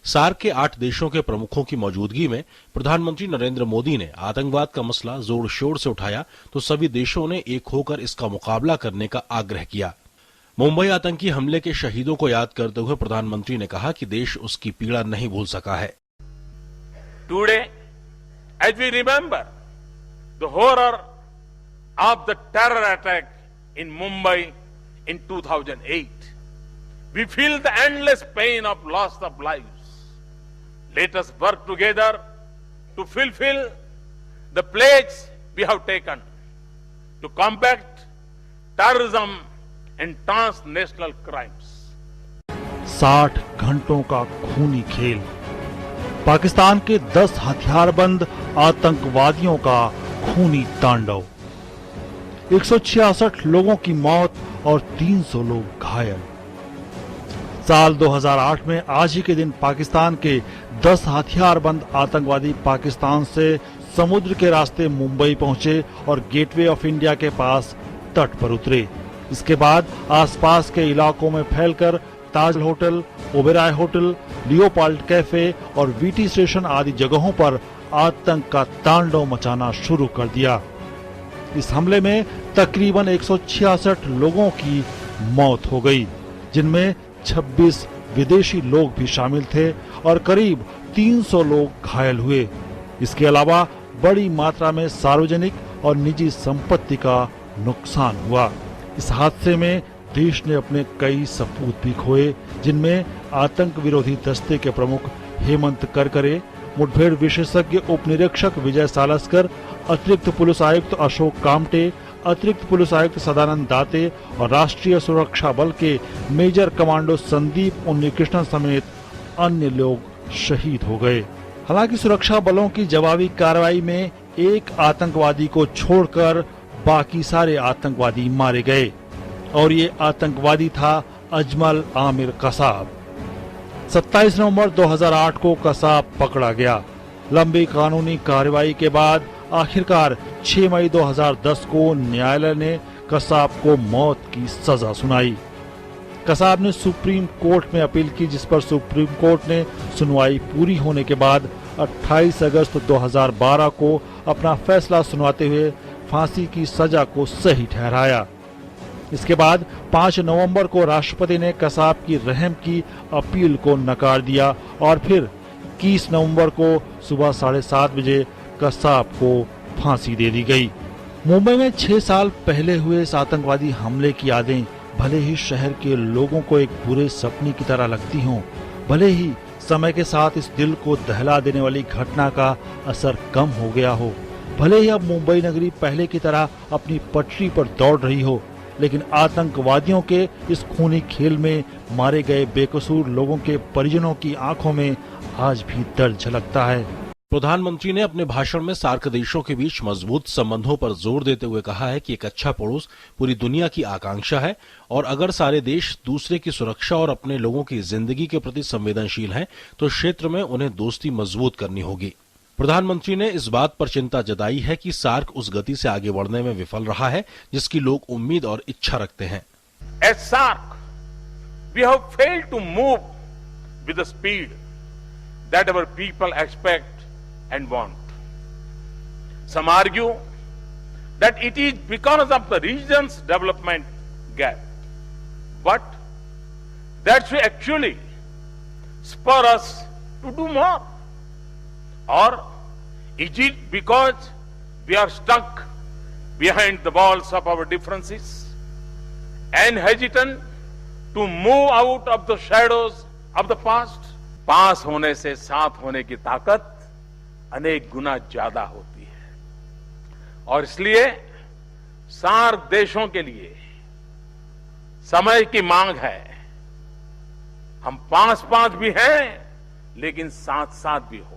SAARC के 8 देशों के प्रमुखों की मौजूदगी में प्रधानमंत्री नरेंद्र मोदी ने आतंकवाद का मसला जोर शोर से उठाया तो सभी देशों ने एक होकर इसका मुकाबला करने का आग्रह किया। मुंबई आतंकी हमले के शहीदों को याद करते हुए प्रधानमंत्री ने कहा कि देश उसकी पीड़ा नहीं भूल सका है। Today as we remember the horror of the terror attack in Mumbai in 2008, we feel the endless pain of loss of lives. Let us work together to fulfill the pledge we have taken to combat terrorism and transnational crimes. 60 घंटों का खूनी खेल, पाकिस्तान के 10 हथियारबंद आतंकवादियों का खूनी तांडव, 166 लोगों की मौत और 300 लोग घायल। साल 2008 में आज ही के दिन पाकिस्तान के 10 हथियारबंद आतंकवादी पाकिस्तान से समुद्र के रास्ते मुंबई पहुंचे और गेटवे ऑफ इंडिया के पास तट पर उतरे। इसके बाद आसपास के इलाकों में फैलकर Taj hotel, Oberoi hotel, Leopold cafe और वीटी स्टेशन आदि जगहों पर आतंक का तांडव मचाना शुरू कर दिया। इस हमले में तकरीबन 166 लोगों की मौत हो गई, जिनमें 26 विदेशी लोग भी शामिल थे और करीब 300 लोग घायल हुए। इसके अलावा बड़ी मात्रा में सार्वजनिक और निजी संपत्ति का नुकसान हुआ। इस हादसे में देश ने अपने कई सपूत भी खोए, जिनमें आतंक विरोधी दस्ते के प्रमुख हेमंत करकरे, मुठभेड़ विशेषज्ञ उप निरीक्षक विजय सालस्कर, अतिरिक्त पुलिस आयुक्त अशोक कामटे, अतिरिक्त पुलिस आयुक्त सदानंद दाते और राष्ट्रीय सुरक्षा बल के मेजर कमांडो संदीप उन्नीकृष्णन समेत अन्य लोग शहीद हो गए। हालांकि सुरक्षा बलों की जवाबी कार्रवाई में एक आतंकवादी को छोड़कर बाकी सारे आतंकवादी मारे गए और ये आतंकवादी था अजमल आमिर कसाब। 27 नवंबर 2008 को कसाब पकड़ा गया। लंबी कानूनी कार्रवाई के बाद आखिरकार 6 मई 2010 को न्यायालय ने कसाब को मौत की सजा सुनाई। कसाब ने सुप्रीम कोर्ट में अपील की, जिस पर सुप्रीम कोर्ट ने सुनवाई पूरी होने के बाद 28 अगस्त 2012 को अपना फैसला सुनाते हुए फांसी की सजा को सही ठहराया। इसके बाद 5 नवंबर को राष्ट्रपति ने कसाब की रहम की अपील को नकार दिया और फिर 21 नवंबर को सुबह 7:30 बजे कसाब को फांसी दे दी गई। मुंबई में 6 साल पहले हुए इस आतंकवादी हमले की यादें भले ही शहर के लोगों को एक बुरे सपने की तरह लगती हों, भले ही समय के साथ इस दिल को दहला देने वाली घटना का असर कम हो गया हो, भले ही अब मुंबई नगरी पहले की तरह अपनी पटरी पर दौड़ रही हो, लेकिन आतंकवादियों के इस खूनी खेल में मारे गए बेकसूर लोगों के परिजनों की आंखों में आज भी दर्द झलकता है। प्रधानमंत्री ने अपने भाषण में सार्क देशों के बीच मजबूत संबंधों पर जोर देते हुए कहा है कि एक अच्छा पड़ोस पूरी दुनिया की आकांक्षा है और अगर सारे देश दूसरे की सुरक्षा और अपने लोगों की जिंदगी के प्रति संवेदनशील हैं तो क्षेत्र में उन्हें दोस्ती मजबूत करनी होगी। प्रधानमंत्री ने इस बात पर चिंता जताई है कि सार्क उस गति से आगे बढ़ने में विफल रहा है जिसकी लोग उम्मीद और इच्छा रखते हैं। As SARC, we have failed to move with the speed that our people expect and want. Some argue that it is because of the region's development gap, but that should actually spur us to do more. Or is it because we are stuck behind the walls of our differences and hesitant to move out of the shadows of the past? पास होने से साथ होने की ताकत अनेक गुना ज्यादा होती है और इसलिए सार्क देशों के लिए समय की मांग है। हम 5-5 भी हैं लेकिन साथ-साथ भी हो।